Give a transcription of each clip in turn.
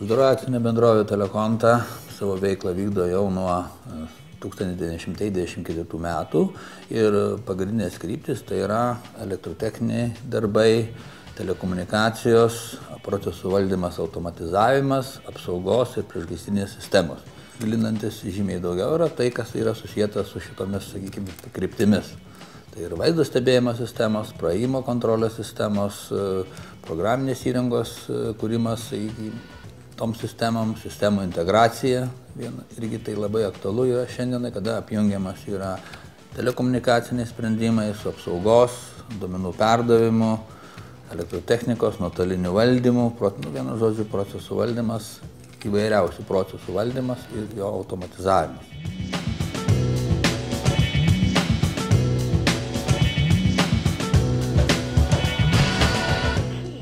Uždaroji akcinė bendrovė Telekonta savo veiklą vykdo jau nuo 1994 metų ir pagrindinės kryptis tai yra elektrotechniniai darbai, telekomunikacijos, procesų valdymas, automatizavimas, apsaugos ir priešgaisrinės sistemos. Gilinantis žymiai daugiau yra tai, kas yra susijęta su šitomis, sakykime, kryptimis. Tai yra vaizdo stebėjimo sistemos, praėjimo kontrolės sistemos, programinės įrangos kūrimas, toms sistemoms, sistemų integracija. Irgi tai labai aktualu yra šiandien, kada apjungiamas yra telekomunikaciniai sprendimai su apsaugos, duomenų perdavimu, elektrotechnikos, nuotoliniu valdymu, vienu žodžiu procesų valdymas, įvairiausių procesų valdymas ir jo automatizavimas.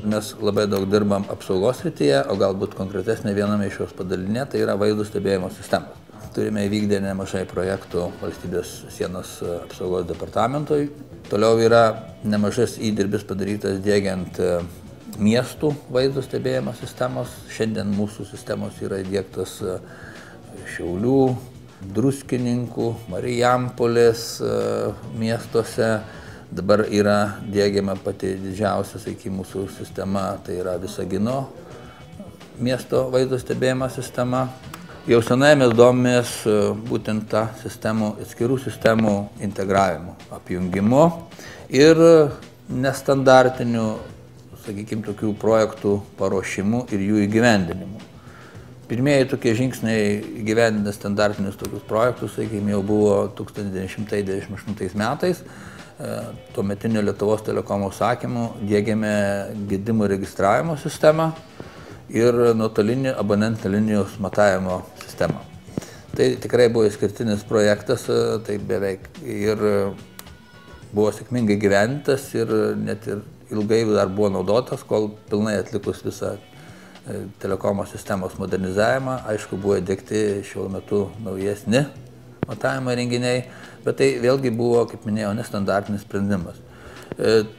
Mes labai daug dirbam apsaugos srityje, o galbūt konkretesnė viename iš jos padalinė, tai yra vaizdo stebėjimo sistemos. Turime įvykdę nemažai projektų valstybės sienos apsaugos departamentui. Toliau yra nemažas įdirbis padarytas diegiant miestų vaizdo stebėjimo sistemos. Šiandien mūsų sistemos yra įdiegtos Šiaulių, Druskininkų, Marijampolės miestuose. Dabar yra diegiama pati didžiausia, sakykime, mūsų sistema, tai yra Visagino miesto vaizdo stebėjimo sistema. Jau senai mes domės būtent tą sistemų, atskirų sistemų integravimu, apjungimu ir nestandartinių, sakykime, tokių projektų paruošimu ir jų įgyvendinimu. Pirmieji tokie žingsniai įgyvendinę standartinius tokius projektus, sakykime, jau buvo 1998 metais. Tuometinio Lietuvos telekomo užsakymu diegėme gedimų registravimo sistemą ir nuotolinį abonentų linijos matavimo sistemą. Tai tikrai buvo išskirtinis projektas, tai beveik ir buvo sėkmingai gyventas ir net ir ilgai dar buvo naudotas, kol pilnai atlikus visą telekomo sistemos modernizavimą. Aišku, buvo įdiegti šiuo metu naujesni matavimo įrenginiai, bet tai vėlgi buvo, kaip minėjau, nestandartinis sprendimas.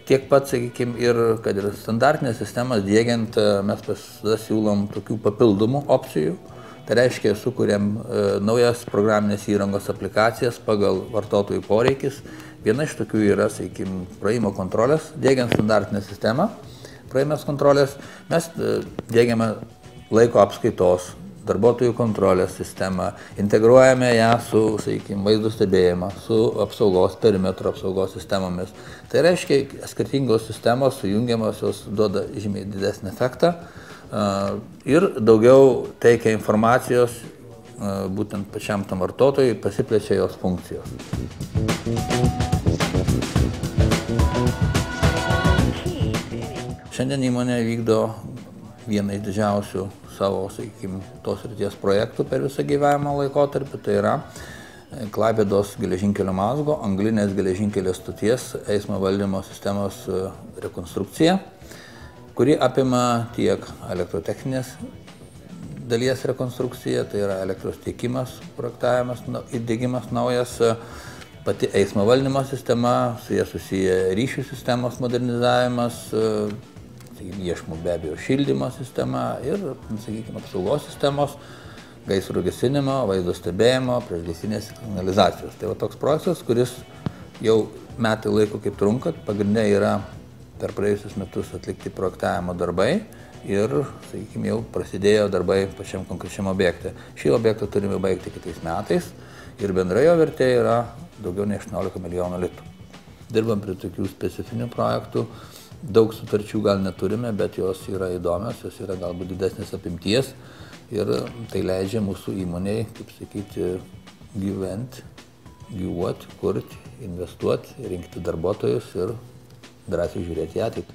Tiek pat, sakykime, ir kad ir standartinės sistemas diegiant, mes siūlom tokių papildomų opcijų. Tai reiškia, sukūrėm naujas programinės įrangos aplikacijas pagal vartotojų poreikis. Viena iš tokių yra, sakykime, praėjimo kontrolės, diegiant standartinę sistemą. Praėjimės kontrolės mes diegiame laiko apskaitos, darbuotojų kontrolės sistemą, integruojame ją su, sakykime, vaizdo stebėjimą, su apsaugos, perimetro apsaugos sistemomis. Tai reiškia, skirtingos sistemos sujungiamos, jos duoda žymiai didesnį efektą ir daugiau teikia informacijos būtent pačiam tam vartotojui, pasiplečia jos funkcijos. Šiandien įmonė vykdo vieną iš didžiausių savo, sakykime, tos srities projektų per visą gyvenimo laikotarpį, tai yra Klaipėdos geležinkelio mazgo, anglinės geležinkelio stoties eismo valdymo sistemos rekonstrukcija, kuri apima tiek elektrotechninės dalies rekonstrukciją, tai yra elektros tiekimas, projektavimas, įdiegimas naujas, pati eismo valdymo sistema, su jie susiję ryšių sistemos modernizavimas, iešmų be abejo šildymo sistema ir, sakykime, apsaugos sistemos, gaisrų gesinimo, vaizdo stebėjimo, priešgaisrinės signalizacijos. Tai va toks procesas, kuris jau metai laiko kaip trunka, pagrindė yra per praėjusius metus atlikti projektavimo darbai ir, sakykime, jau prasidėjo darbai pačiam konkrečiam objekte. Šį objektą turime baigti kitais metais ir bendrai jo vertė yra daugiau nei 18 milijonų litų. Dirbam prie tokių specifinių projektų. Daug sutarčių gal neturime, bet jos yra įdomios, jos yra galbūt didesnės apimties ir tai leidžia mūsų įmonei, kaip sakyti, gyventi, gyvuoti, kurti, investuoti, rinkti darbuotojus ir drąsiai žiūrėti į ateitį.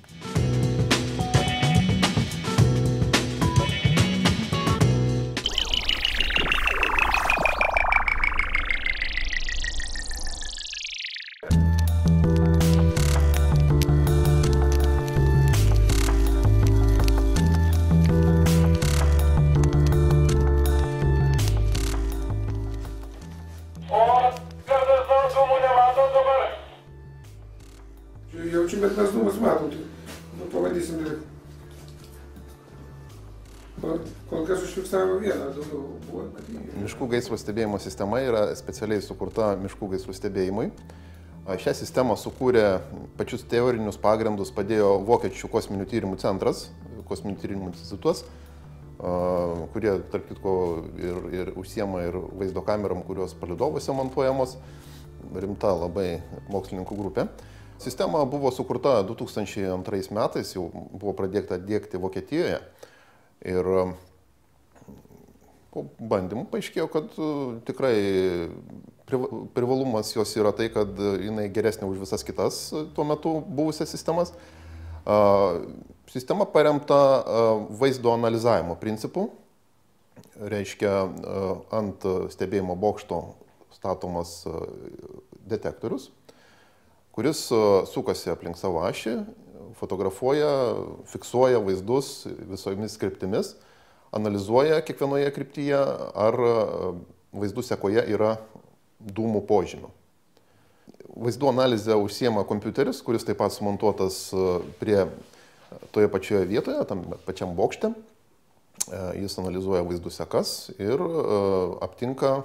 Kol kas užfiksavo vieną, daugiau buvo matyti. Miškų gaisrų stebėjimo sistema yra specialiai sukurta miškų gaisrų stebėjimui. Šią sistemą sukūrė pačius teorinius pagrindus, padėjo Vokiečių kosminių tyrimų centras, kosminių tyrimų institutas, kurie, tarp kitko, ir užsiema ir vaizdo kamerom, kurios palydovuose montuojamos. Rimta labai mokslininkų grupė. Sistema buvo sukurta 2002 metais, jau buvo pradėta diegti Vokietijoje. Ir po bandymų paaiškėjo, kad tikrai privalumas jos yra tai, kad jinai geresnė už visas kitas tuo metu buvusias sistemas. Sistema paremta vaizdo analizavimo principu. Reiškia, ant stebėjimo bokšto statomas detektorius, kuris sukasi aplink savo ašį, fotografuoja, fiksuoja vaizdus visomis kryptimis, analizuoja kiekvienoje kryptyje, ar vaizdų sekoje yra dūmų požymių. Vaizdų analizę užsiema kompiuteris, kuris taip pat sumontuotas prie toje pačioje vietoje, tam pačiam bokšte. Jis analizuoja vaizdų sekas ir aptinka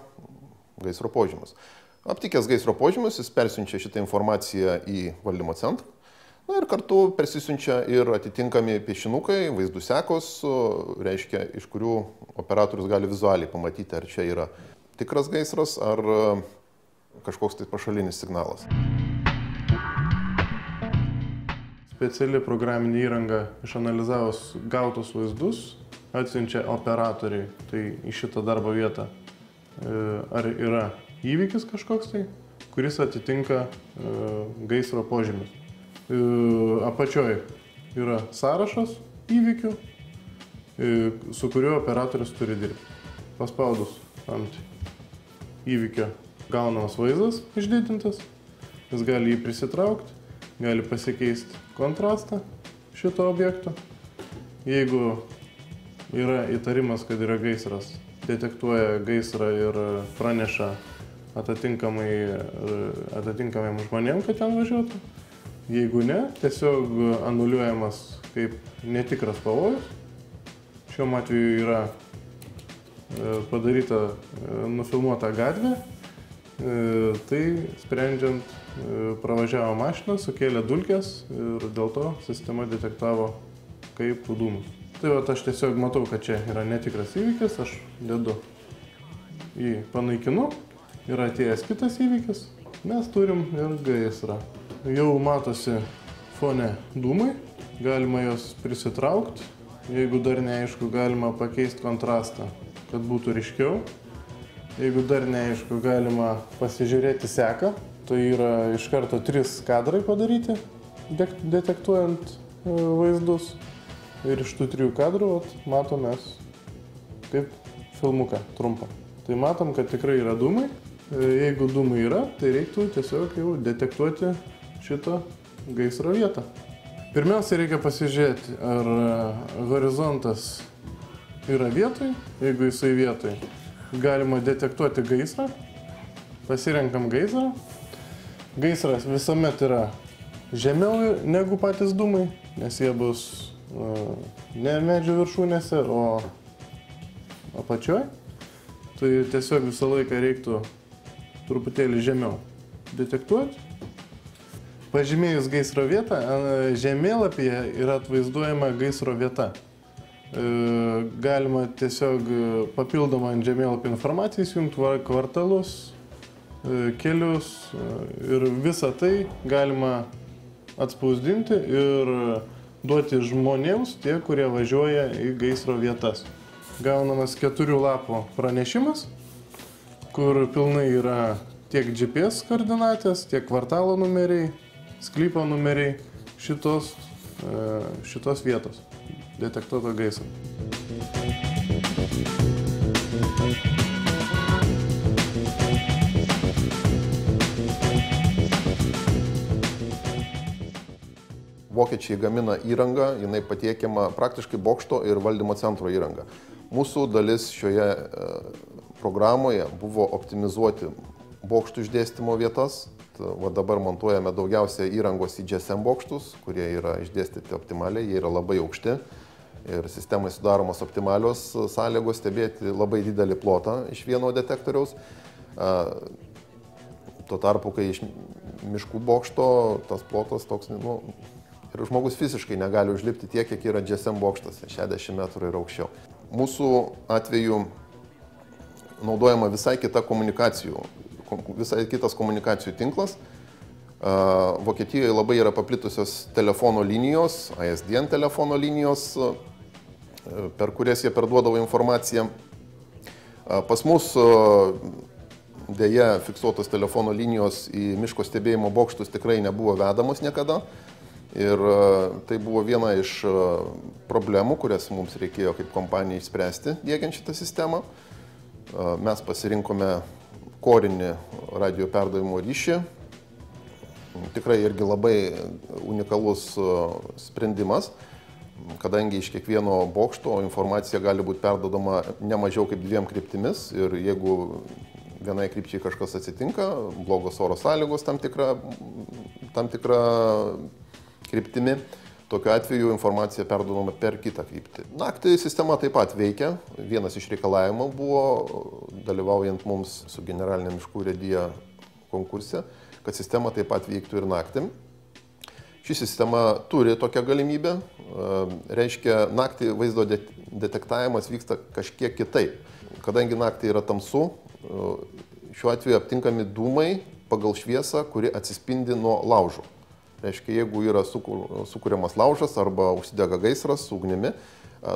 gaisro požymius. Aptikęs gaisro požymius, jis persiunčia šitą informaciją į valdymo centrą. Na ir kartu persisiunčia ir atitinkami piešinukai, vaizdų sekos, reiškia, iš kurių operatorius gali vizualiai pamatyti, ar čia yra tikras gaisras, ar kažkoks tai pašalinis signalas. Speciali programinė įranga išanalizavus gautus vaizdus atsiunčia operatoriui, tai į šitą darbo vietą, ar yra įvykis kažkoks tai, kuris atitinka gaisro požymius. Apačioj yra sąrašas įvykių, su kuriuo operatorius turi dirbti. Paspaudus ant įvykio gaunamas vaizdas išdidintas, jis gali jį prisitraukti, gali pasikeisti kontrastą šito objekto. Jeigu yra įtarimas, kad yra gaisras, detektuoja gaisrą ir praneša atitinkamiem žmonėm, kad ten važiuotų. Jeigu ne, tiesiog anuliuojamas kaip netikras pavojus. Šiuo atveju yra padaryta nufilmuota gatvė, tai sprendžiant pravažiavo mašina, sukėlė dulkes ir dėl to sistema detektavo kaip dūmus. Tai vat, aš tiesiog matau, kad čia yra netikras įvykis, aš dedu į panaikinu, yra atėjęs kitas įvykis, mes turim ir gaisrą. Jau matosi fone dūmai, galima juos prisitraukti, jeigu dar neaišku, galima pakeisti kontrastą, kad būtų ryškiau. Jeigu dar neaišku, galima pasižiūrėti seką, tai yra iš karto 3 kadrai padaryti, detektuojant vaizdus. Ir iš tų 3 kadrų matomės kaip filmuką trumpą. Tai matom, kad tikrai yra dūmai. Jeigu dūmai yra, tai reiktų tiesiog jau detektuoti šitą gaisro vietą. Pirmiausia, reikia pasižiūrėti, ar horizontas yra vietoj. Jeigu jisai vietoj, galima detektuoti gaisrą. Pasirenkam gaisrą. Gaisras visuomet yra žemiau negu patys dūmai, nes jie bus ne medžių viršūnėse, o apačioj. Tai tiesiog visą laiką reiktų truputėlį žemiau detektuoti. Pažymėjus gaisro vietą, žemėlapyje yra atvaizduojama gaisro vieta. Galima tiesiog papildomą ant žemėlapį informaciją įsijungti kvartalus, kelius ir visą tai galima atspausdinti ir duoti žmonėms, tie, kurie važiuoja į gaisro vietas. Gaunamas 4 lapų pranešimas, kur pilnai yra tiek GPS koordinatės, tiek kvartalo numeriai, sklypo numeriai šitos vietos detektuoto gaisro. Vokiečiai gamina įrangą, jinai patiekiama praktiškai bokšto ir valdymo centro įranga. Mūsų dalis šioje programoje buvo optimizuoti bokštų išdėstymo vietas. Va dabar montuojame daugiausia įrangos į GSM bokštus, kurie yra išdėstyti optimaliai, jie yra labai aukšti. ir sistemai sudaromos optimalios sąlygos stebėti labai didelį plotą iš vieno detektoriaus. Tuo tarpu, kai iš miškų bokšto tas plotas toks, ir žmogus fiziškai negali užlipti tiek, kiek yra GSM bokštas, 60 metrų ir aukščiau. Mūsų atveju naudojama visai kitas komunikacijų tinklas. Vokietijoje labai yra paplitusios telefono linijos, ISDN telefono linijos, per kurias jie perduodavo informaciją. Pas mus dėja fiksuotos telefono linijos į miško stebėjimo bokštus tikrai nebuvo vedamos niekada. Ir tai buvo viena iš problemų, kurias mums reikėjo kaip kompanijai išspręsti, diegiant šitą sistemą. Mes pasirinkome korinį radio perdavimo ryšį. Tikrai irgi labai unikalus sprendimas, kadangi iš kiekvieno bokšto informacija gali būti perduodama ne mažiau kaip 2 kryptimis. Ir jeigu vienai krypčiai kažkas atsitinka, blogos oro sąlygos tam tikra kryptimi, tokiu atveju informacija perduodama per kitą kryptį. Naktį sistema taip pat veikia. Vienas iš reikalavimų buvo, dalyvaujant mums su generalinė miškų urėdija konkurse, kad sistema taip pat veiktų ir naktį. Ši sistema turi tokią galimybę. Reiškia, naktį vaizdo detektavimas vyksta kažkiek kitaip. Kadangi naktį yra tamsu, šiuo atveju aptinkami dūmai pagal šviesą, kuri atsispindi nuo laužo. Reiškia, jeigu yra sukuriamas laužas arba užsidega gaisras su ugnimi,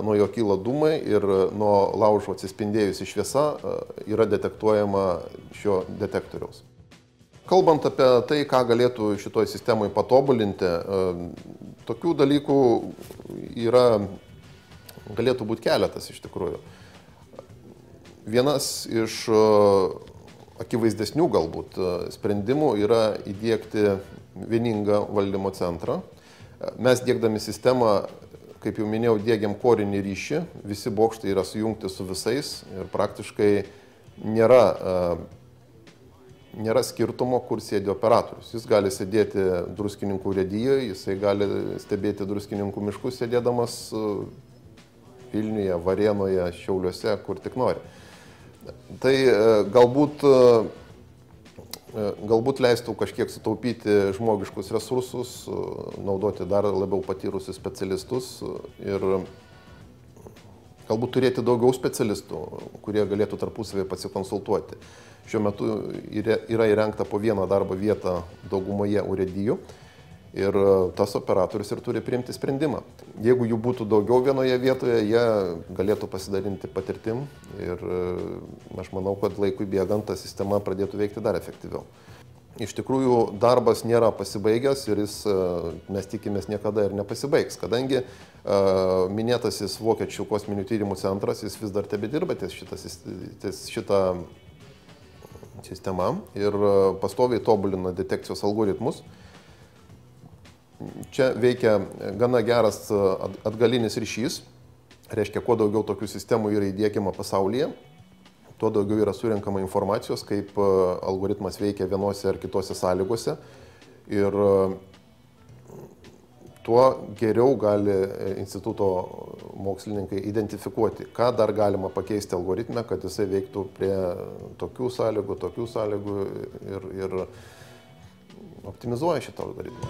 nuo jo kyla dūmai ir nuo laužo atsispindėjusi šviesa yra detektuojama šio detektoriaus. Kalbant apie tai, ką galėtų šitoj sistemoje patobulinti, tokių dalykų galėtų būti keletas iš tikrųjų. Vienas iš akivaizdesnių galbūt sprendimų yra įdiegti vieningą valdymo centrą. Mes diegdami sistemą, kaip jau minėjau, diegiam korinį ryšį, visi bokštai yra sujungti su visais ir praktiškai nėra skirtumo, kur sėdi operatorius. Jis gali sėdėti druskininkų urėdijoje, jisai gali stebėti druskininkų miškus sėdėdamas Vilniuje, Varėnoje, Šiauliuose, kur tik nori. Tai galbūt leistų kažkiek sutaupyti žmogiškus resursus, naudoti dar labiau patyrusius specialistus ir galbūt turėti daugiau specialistų, kurie galėtų tarpusavėje pasikonsultuoti. Šiuo metu yra įrengta po vieną darbo vietą daugumoje urėdijų ir tas operatorius ir turi priimti sprendimą. Jeigu jų būtų daugiau vienoje vietoje, jie galėtų pasidalinti patirtim ir aš manau, kad laikui bėgant ta sistema pradėtų veikti dar efektyviau. Iš tikrųjų, darbas nėra pasibaigęs ir mes tikimės niekada ir nepasibaigs, kadangi minėtasis Vokiečių kosminių tyrimų centras, jis vis dar tebedirba ties šitą sistemą ir pastoviai tobulina detekcijos algoritmus. Čia veikia gana geras atgalinis ryšys, reiškia, kuo daugiau tokių sistemų yra įdiegiama pasaulyje, tuo daugiau yra surenkama informacijos, kaip algoritmas veikia vienose ar kitose sąlygose ir tuo geriau gali instituto mokslininkai identifikuoti, ką dar galima pakeisti algoritme, kad jisai veiktų prie tokių sąlygų ir optimizuoja šitą algoritmą.